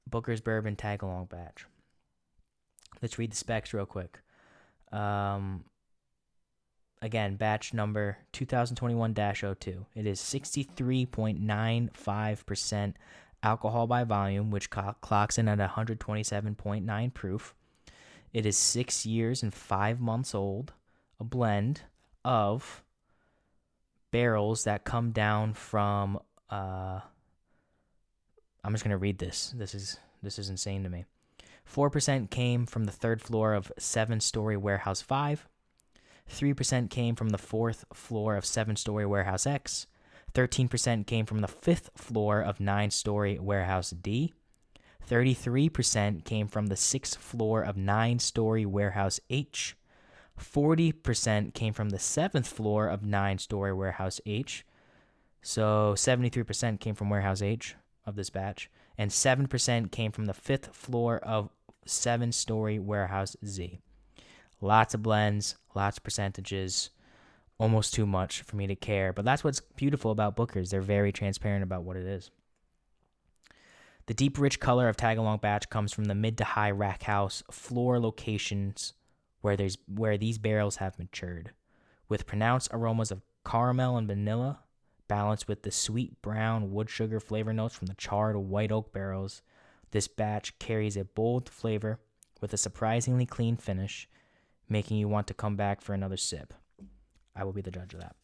Bookers Bourbon Tagalong Batch. Let's read the specs real quick. Again, batch number 2021-02. It is 63.95% alcohol by volume, which clocks in at 127.9 proof. It is 6 years and 5 months old. A blend of barrels that come down from I'm just going to read this. This is insane to me. 4% came from the 3rd floor of 7-story Warehouse 5. 3% came from the 4th floor of 7-story Warehouse X. 13% came from the 5th floor of 9-story Warehouse D. 33% came from the 6th floor of 9-story Warehouse H. 40% came from the 7th floor of 9-story Warehouse H. So 73% came from warehouse age of this batch, and 7% came from the 5th floor of 7-story warehouse Z. Lots of blends, lots of percentages, almost too much for me to care. But that's what's beautiful about Bookers. They're very transparent about what it is. The deep, rich color of Tagalong Batch comes from the mid to high rack house floor locations where these barrels have matured, with pronounced aromas of caramel and vanilla, balanced with the sweet brown wood sugar flavor notes from the charred white oak barrels. This batch carries a bold flavor with a surprisingly clean finish, making you want to come back for another sip. I will be the judge of that.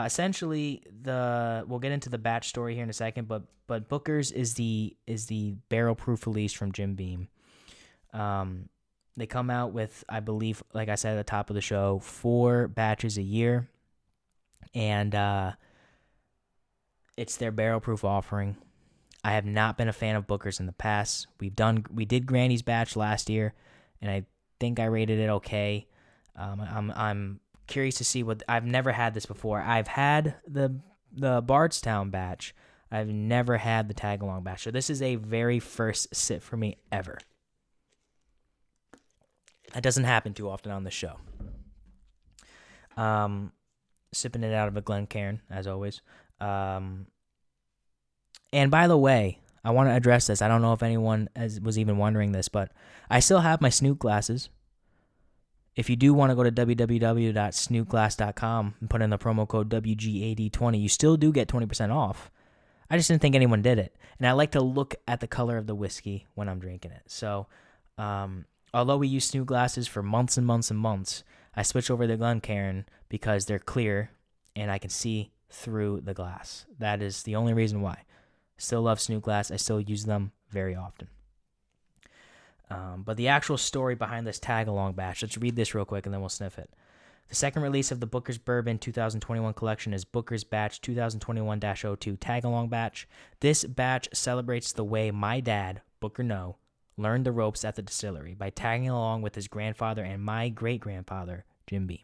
Essentially, we'll get into the batch story here in a second, but Booker's is the barrel proof release from Jim Beam. They come out with, I believe, like I said at the top of the show, 4 batches a year, and it's their barrel proof offering. I have not been a fan of Booker's in the past. We did Granny's batch last year, and I think I rated it okay. I'm curious to see what. I've never had this before. I've had the Bardstown batch. I've never had the Tagalong batch. So this is a very first sip for me ever. That doesn't happen too often on the show. Sipping it out of a Glencairn, as always. And by the way, I want to address this. I don't know if anyone was even wondering this, but I still have my Snoot glasses. If you do want to go to www.snootglass.com and put in the promo code WGAD20, you still do get 20% off. I just didn't think anyone did it. And I like to look at the color of the whiskey when I'm drinking it. So, although we use Snoot glasses for months and months and months, I switched over to Glencairn because they're clear and I can see through the glass. That is the only reason why. Still love Snoot glass. I still use them very often. But the actual story behind this tag-along batch, let's read this real quick and then we'll sniff it. The second release of the Bookers Bourbon 2021 collection is Bookers Batch 2021-02 Tag-Along Batch. This batch celebrates the way my dad, Booker No, learned the ropes at the distillery by tagging along with his grandfather and my great-grandfather, Jim Beam.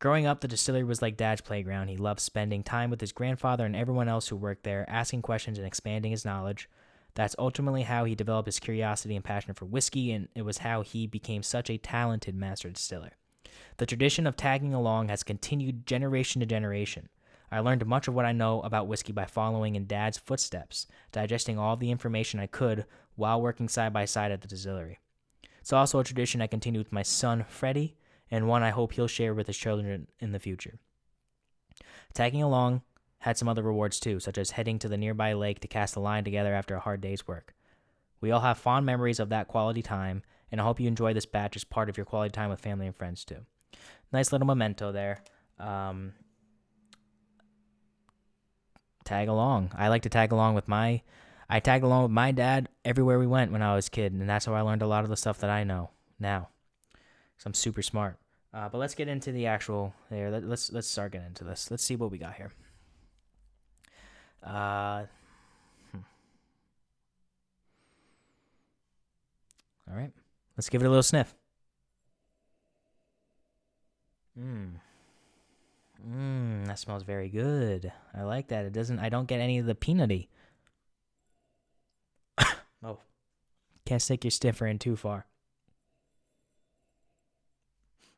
Growing up, the distillery was like Dad's playground. He loved spending time with his grandfather and everyone else who worked there, asking questions and expanding his knowledge. That's ultimately how he developed his curiosity and passion for whiskey, and it was how he became such a talented master distiller. The tradition of tagging along has continued generation to generation. I learned much of what I know about whiskey by following in Dad's footsteps, digesting all the information I could while working side by side at the distillery. It's also a tradition I continue with my son, Freddie, and one I hope he'll share with his children in the future. Tagging along had some other rewards too, such as heading to the nearby lake to cast a line together after a hard day's work. We all have fond memories of that quality time, and I hope you enjoy this batch as part of your quality time with family and friends too. Nice little memento there. Tag along. I like to tag along with I tagged along with my dad everywhere we went when I was a kid, and that's how I learned a lot of the stuff that I know now. So I'm super smart. But let's get into the actual there. Let's start getting into this. Let's see what we got here. All right, let's give it a little sniff. That smells very good. I like that. I don't get any of the peanutty. Oh, can't stick your stiffer in too far.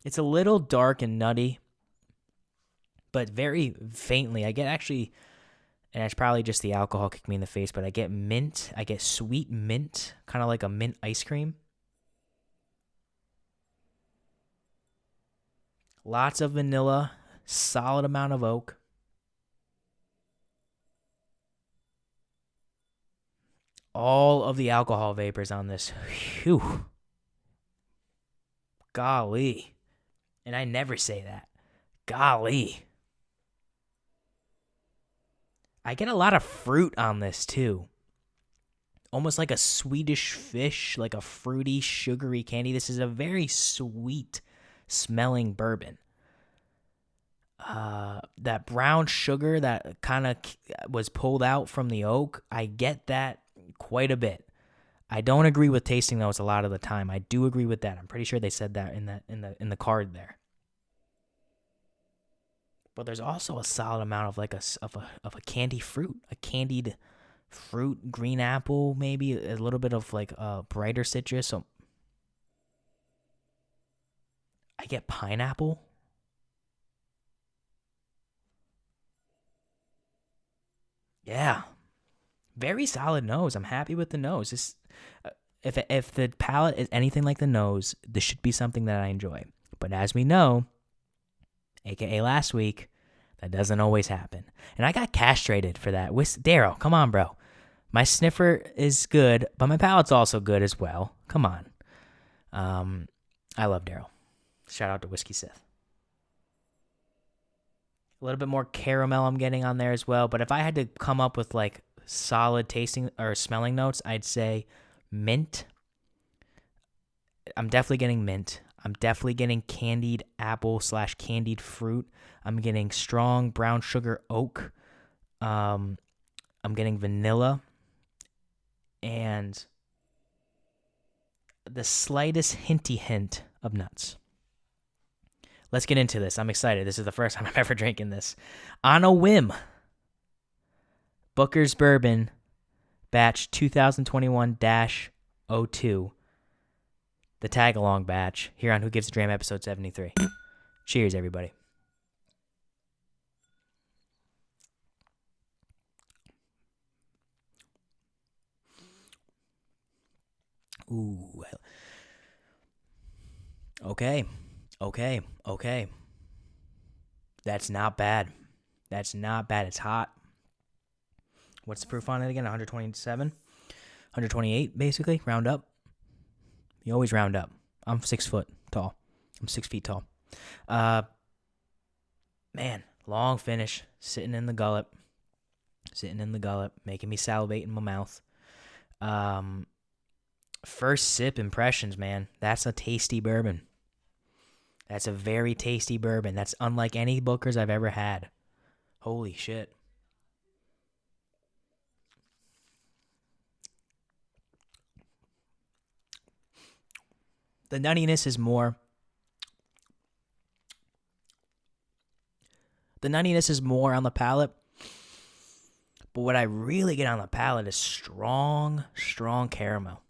It's a little dark and nutty, but very faintly. I get actually, and it's probably just the alcohol kicking me in the face, but I get mint. I get sweet mint, kind of like a mint ice cream. Lots of vanilla, solid amount of oak. All of the alcohol vapors on this. Phew. Golly. And I never say that. Golly. I get a lot of fruit on this too. Almost like a Swedish fish, like a fruity, sugary candy. This is a very sweet smelling bourbon. That brown sugar that kind of was pulled out from the oak, I get that quite a bit. I don't agree with tasting those a lot of the time. I do agree with that. I'm pretty sure they said that in the card there. But there's also a solid amount of like a candy fruit, a candied fruit, green apple, maybe a little bit of like brighter citrus. So I get pineapple. Yeah, very solid nose. I'm happy with the nose. If the palate is anything like the nose, this should be something that I enjoy. But as we know, aka last week, that doesn't always happen. And I got castrated for that. Daryl, come on, bro. My sniffer is good, but my palate's also good as well. Come on. I love Daryl. Shout out to Whiskey Sith. A little bit more caramel I'm getting on there as well. But if I had to come up with like solid tasting or smelling notes, I'd say mint. I'm definitely getting mint. I'm definitely getting candied apple / candied fruit. I'm getting strong brown sugar oak. I'm getting vanilla. And the slightest hint of nuts. Let's get into this. I'm excited. This is the first time I'm ever drinking this. On a whim, Bookers Bourbon Batch 2021-02. The Tagalong Batch here on Who Gives a Dram episode 73. Cheers, everybody. Ooh. Okay. That's not bad. It's hot. What's the proof on it again? 127? 128, basically. Round up. You always round up. I'm 6 foot tall. I'm 6 feet tall. Man, long finish. Sitting in the gullet. Making me salivate in my mouth. First sip impressions, man. That's a tasty bourbon. That's a very tasty bourbon. That's unlike any Bookers I've ever had. Holy shit. The nuttiness is more. The nuttiness is more on the palate. But what I really get on the palate is strong caramel.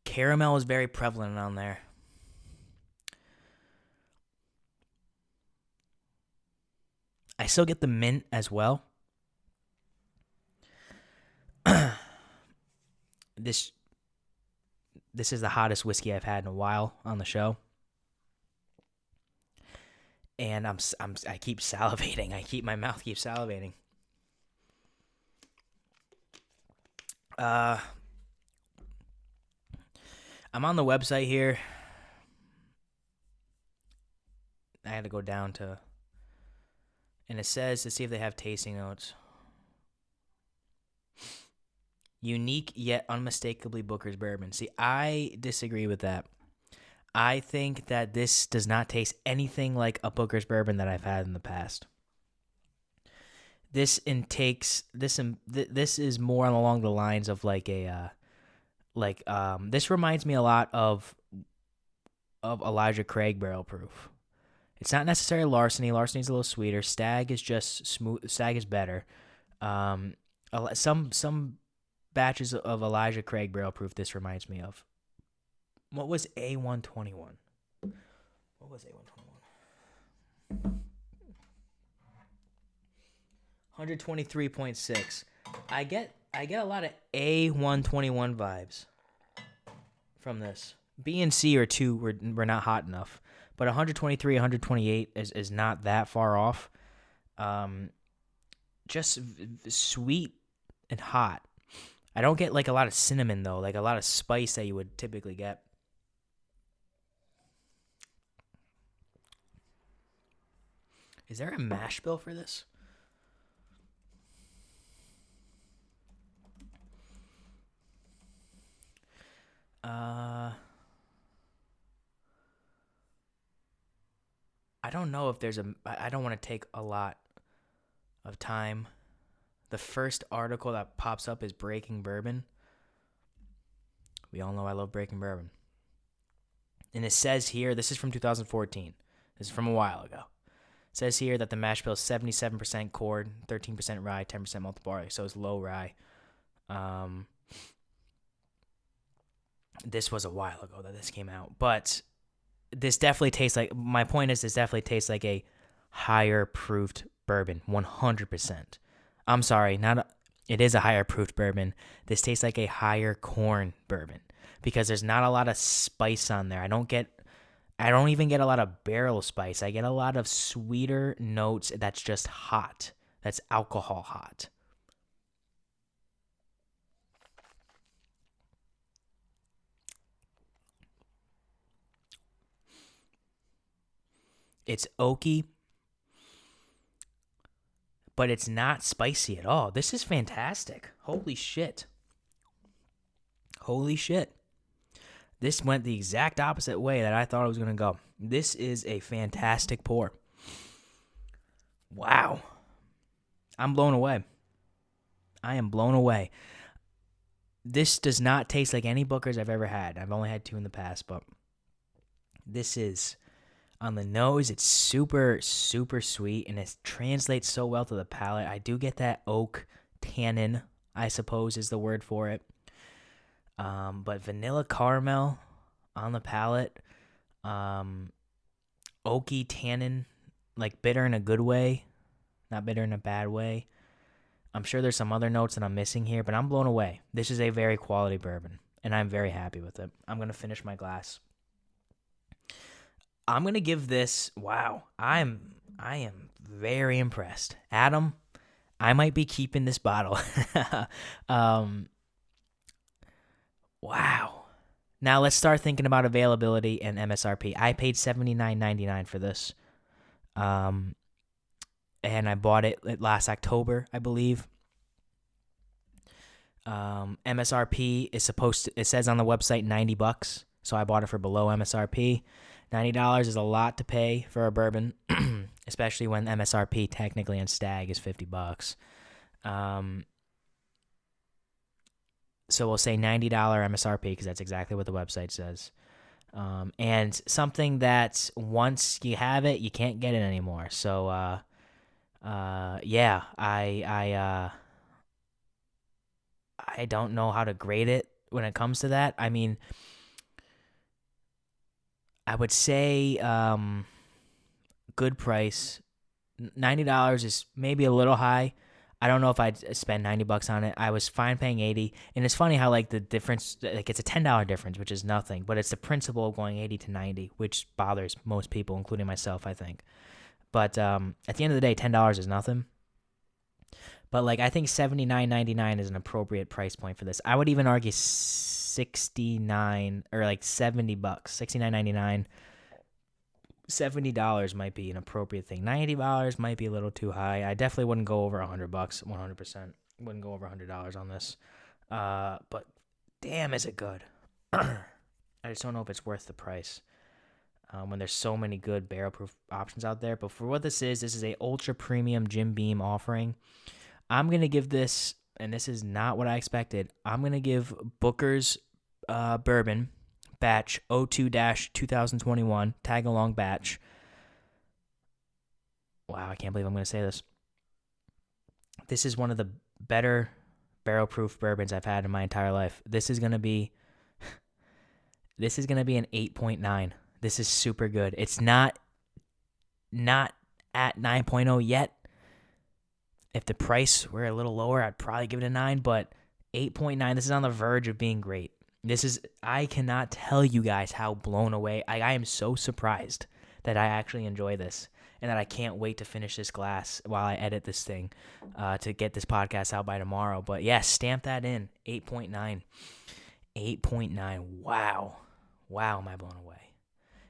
Caramel is very prevalent on there. I still get the mint as well. This is the hottest whiskey I've had in a while on the show. And I keep salivating. My mouth keeps salivating. I'm on the website here. I had to go down to, and it says to see if they have tasting notes. Unique yet unmistakably Booker's bourbon. See, I disagree with that. I think that this does not taste anything like a Booker's bourbon that I've had in the past. This is more along the lines of like a this reminds me a lot of Elijah Craig Barrel Proof. It's not necessarily Larceny. Larceny's a little sweeter. Stag is just smooth. Stag is better. Some batches of Elijah Craig Barrel Proof this reminds me of. What was A121? 123.6. I get a lot of A121 vibes from this. B and C or 2 were not hot enough, but 123, 128 is not that far off. Just sweet and hot. I don't get like a lot of cinnamon though, like a lot of spice that you would typically get. Is there a mash bill for this? I don't know if there's I don't want to take a lot of time. The first article that pops up is Breaking Bourbon. We all know I love Breaking Bourbon. And it says here, this is from 2014. This is from a while ago. It says here that the mash bill is 77% corn, 13% rye, 10% malted barley, so it's low rye. This was a while ago that this came out, but this definitely tastes like, my point is, this definitely tastes like a higher proofed bourbon, 100%. I'm sorry, it is a higher proofed bourbon. This tastes like a higher corn bourbon because there's not a lot of spice on there. I don't even get a lot of barrel spice. I get a lot of sweeter notes that's just hot. That's alcohol hot. It's oaky, but it's not spicy at all. This is fantastic. Holy shit. Holy shit. This went the exact opposite way that I thought it was going to go. This is a fantastic pour. Wow. I'm blown away. I am blown away. This does not taste like any Bookers I've ever had. I've only had 2 in the past, but this is, on the nose, it's super, super sweet, and it translates so well to the palate. I do get that oak tannin, I suppose is the word for it. But vanilla caramel on the palate, oaky tannin, like bitter in a good way, not bitter in a bad way. I'm sure there's some other notes that I'm missing here, but I'm blown away. This is a very quality bourbon, and I'm very happy with it. I'm going to finish my glass. I'm going to give this, wow, I am very impressed. Adam, I might be keeping this bottle. Wow. Now let's start thinking about availability and MSRP. I paid $79.99 for this. And I bought it last October, I believe. MSRP is it says on the website $90, so I bought it for below MSRP. $90 is a lot to pay for a bourbon, especially when MSRP technically on Stag is $50. So we'll say $90 MSRP because that's exactly what the website says. And something that once you have it, you can't get it anymore. So, yeah, I don't know how to grade it when it comes to that. I mean, I would say good price. $90 is maybe a little high. I don't know if I'd spend $90 on it. I was fine paying $80, and it's funny how like the difference, like it's a $10 difference, which is nothing, but it's the principle of going $80 to $90, which bothers most people, including myself, I think. But at the end of the day, $10 is nothing. But like I think $79.99 is an appropriate price point for this. I would even argue $69 or like $70, $69.99. $70 might be an appropriate thing. $90 might be a little too high. I definitely wouldn't go over $100, 100%. Wouldn't go over $100 on this. But damn, is it good. I just don't know if it's worth the price when there's so many good barrel proof options out there. But for what this is a ultra premium Jim Beam offering. I'm going to give this, and this is not what I expected, I'm going to give Bookers Bourbon Batch 02-2021 Tagalong Batch. Wow, I can't believe I'm going to say this. This is one of the better barrel proof bourbons I've had in my entire life. This is going to be an 8.9. This is super good. It's not at 9.0 yet. If the price were a little lower, I'd probably give it a 9, but 8.9, this is on the verge of being great. I cannot tell you guys how blown away. I am so surprised that I actually enjoy this and that I can't wait to finish this glass while I edit this thing to get this podcast out by tomorrow. But yes, stamp that in. 8.9. 8.9. Wow. Wow, am I blown away.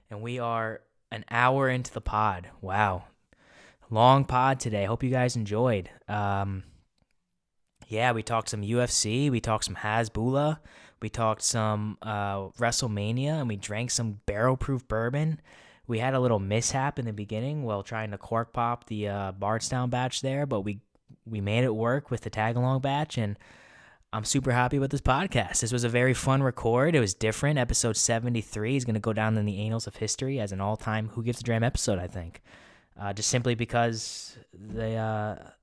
And we are an hour into the pod. Wow. Long pod today. Hope you guys enjoyed. Yeah, we talked some UFC. We talked some Hasbulla. We talked some Wrestlemania, and we drank some barrel-proof bourbon. We had a little mishap in the beginning while trying to cork pop the Barstool Batch there, but we made it work with the Tagalong Batch, and I'm super happy with this podcast. This was a very fun record. It was different. Episode 73 is going to go down in the annals of history as an all-time Who Gives a Dram episode, I think. Just simply because the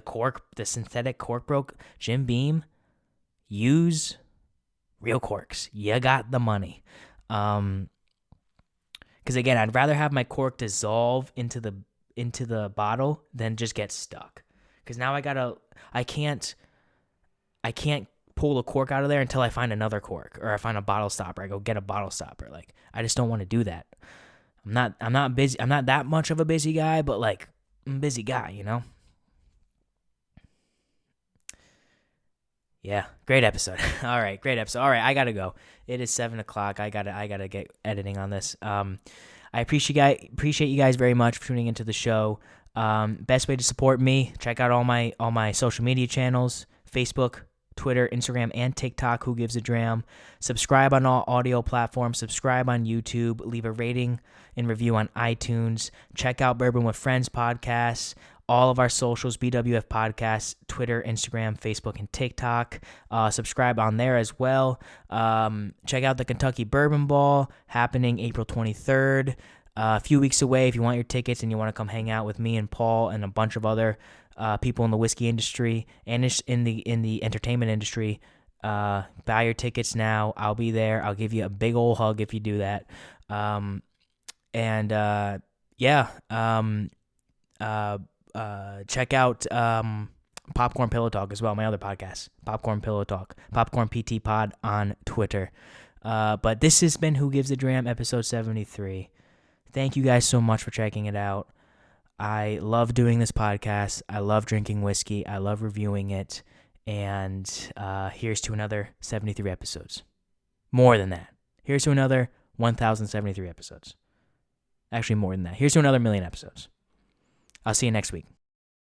cork, the synthetic cork broke. Jim Beam, use real corks. You got the money. Because again, I'd rather have my cork dissolve into the bottle than just get stuck. Because now I can't pull the cork out of there until I find another cork or I find a bottle stopper. I go get a bottle stopper. Like, I just don't want to do that. I'm not busy. I'm not that much of a busy guy, but like, I'm a busy guy, you know? Yeah, great episode. All right, great episode. All right, I gotta go. It is 7:00. I gotta get editing on this. I appreciate you guys very much for tuning into the show. Best way to support me, check out all my social media channels: Facebook, Twitter, Instagram, and TikTok. Who Gives a Dram? Subscribe on all audio platforms. Subscribe on YouTube. Leave a rating and review on iTunes. Check out Bourbon with Friends podcasts. All of our socials, BWF Podcasts, Twitter, Instagram, Facebook, and TikTok. Subscribe on there as well. Check out the Kentucky Bourbon Ball happening April 23rd. A few weeks away. If you want your tickets and you want to come hang out with me and Paul and a bunch of other people in the whiskey industry and in the entertainment industry, buy your tickets now. I'll be there. I'll give you a big old hug if you do that. Check out Popcorn Pillow Talk as well, my other podcast, Popcorn Pillow Talk, Popcorn PT Pod on Twitter. But this has been Who Gives a Dram, episode 73. Thank you guys so much for checking it out. I love doing this podcast. I love drinking whiskey. I love reviewing it. And here's to another 73 episodes. More than that. Here's to another 1,073 episodes. Actually, more than that. Here's to another 1,000,000 episodes. I'll see you next week.